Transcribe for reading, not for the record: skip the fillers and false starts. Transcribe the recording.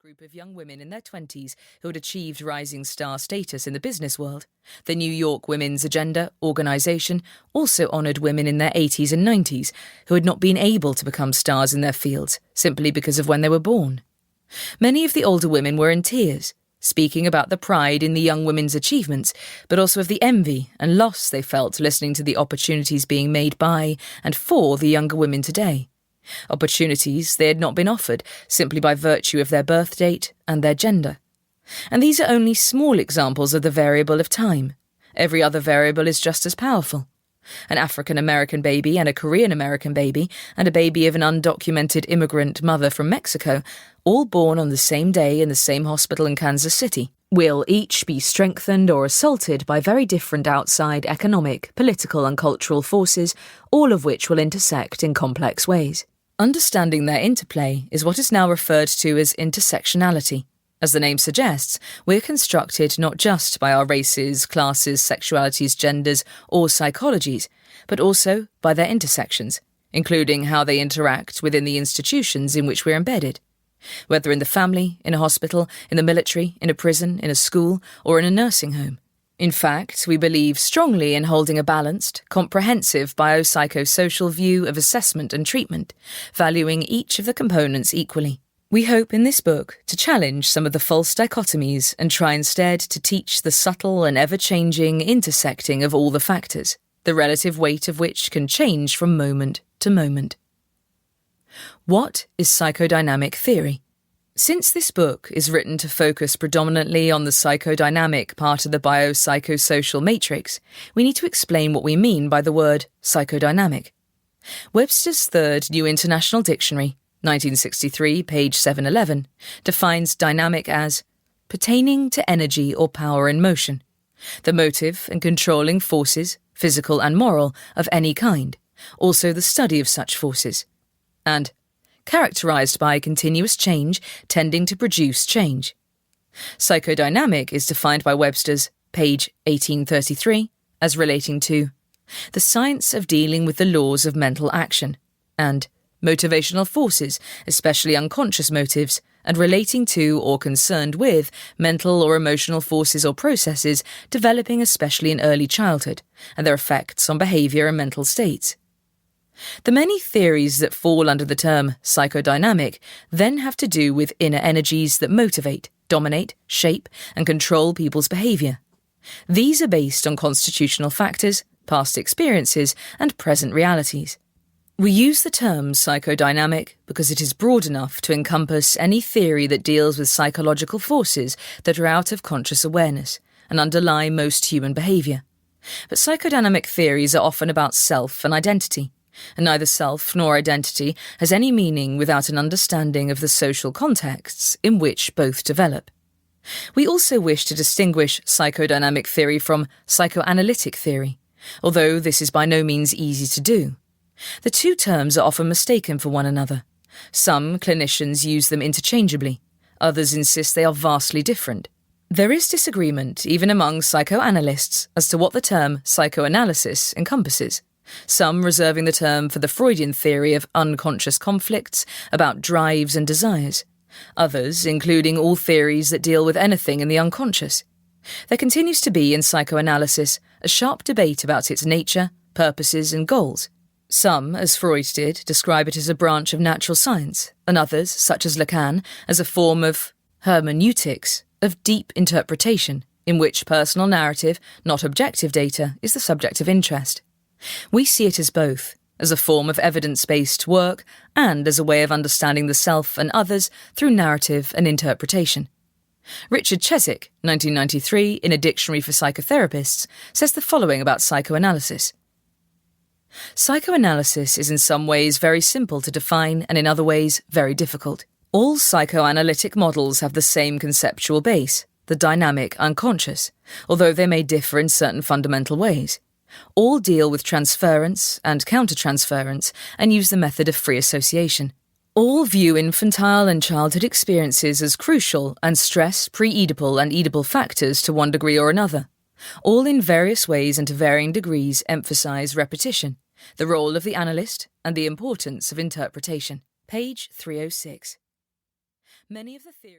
group of young women in their 20s who had achieved rising star status in the business world. The New York Women's Agenda organization also honored women in their 80s and 90s who had not been able to become stars in their fields simply because of when they were born. Many of the older women were in tears, speaking about the pride in the young women's achievements, but also of the envy and loss they felt listening to the opportunities being made by and for the younger women today. Opportunities they had not been offered simply by virtue of their birth date and their gender. And these are only small examples of the variable of time. Every other variable is just as powerful. An African-American baby and a Korean-American baby and a baby of an undocumented immigrant mother from Mexico, all born on the same day in the same hospital in Kansas City, will each be strengthened or assaulted by very different outside economic, political and cultural forces, all of which will intersect in complex ways. Understanding their interplay is what is now referred to as intersectionality. As the name suggests, we're constructed not just by our races, classes, sexualities, genders, or psychologies, but also by their intersections, including how they interact within the institutions in which we're embedded. Whether in the family, in a hospital, in the military, in a prison, in a school, or in a nursing home. In fact, we believe strongly in holding a balanced, comprehensive biopsychosocial view of assessment and treatment, valuing each of the components equally. We hope in this book to challenge some of the false dichotomies and try instead to teach the subtle and ever-changing intersecting of all the factors, the relative weight of which can change from moment to moment. What is psychodynamic theory? Since this book is written to focus predominantly on the psychodynamic part of the biopsychosocial matrix, we need to explain what we mean by the word psychodynamic. Webster's Third New International Dictionary, 1963, page 711, defines dynamic as pertaining to energy or power in motion, the motive and controlling forces, physical and moral, of any kind, also the study of such forces, and characterized by continuous change tending to produce change. Psychodynamic is defined by Webster's, page 1833, as relating to the science of dealing with the laws of mental action, and motivational forces, especially unconscious motives, and relating to or concerned with mental or emotional forces or processes developing especially in early childhood, and their effects on behavior and mental states. The many theories that fall under the term psychodynamic then have to do with inner energies that motivate, dominate, shape, and control people's behavior. These are based on constitutional factors, past experiences, and present realities. We use the term psychodynamic because it is broad enough to encompass any theory that deals with psychological forces that are out of conscious awareness and underlie most human behavior. But psychodynamic theories are often about self and identity, and neither self nor identity has any meaning without an understanding of the social contexts in which both develop. We also wish to distinguish psychodynamic theory from psychoanalytic theory, although this is by no means easy to do. The two terms are often mistaken for one another. Some clinicians use them interchangeably, others insist they are vastly different. There is disagreement even among psychoanalysts as to what the term psychoanalysis encompasses, some reserving the term for the Freudian theory of unconscious conflicts about drives and desires, others including all theories that deal with anything in the unconscious. There continues to be in psychoanalysis a sharp debate about its nature, purposes and goals. Some, as Freud did, describe it as a branch of natural science, and others, such as Lacan, as a form of hermeneutics, of deep interpretation, in which personal narrative, not objective data, is the subject of interest. We see it as both, as a form of evidence-based work and as a way of understanding the self and others through narrative and interpretation. Richard Chesick, 1993, in a dictionary for psychotherapists, says the following about psychoanalysis. Psychoanalysis is in some ways very simple to define and in other ways very difficult. All psychoanalytic models have the same conceptual base, the dynamic unconscious, although they may differ in certain fundamental ways. All deal with transference and countertransference and use the method of free association. All view infantile and childhood experiences as crucial and stress pre-Oedipal and Oedipal factors to one degree or another. All in various ways and to varying degrees emphasize repetition, the role of the analyst, and the importance of interpretation. Page 306. Many of the theories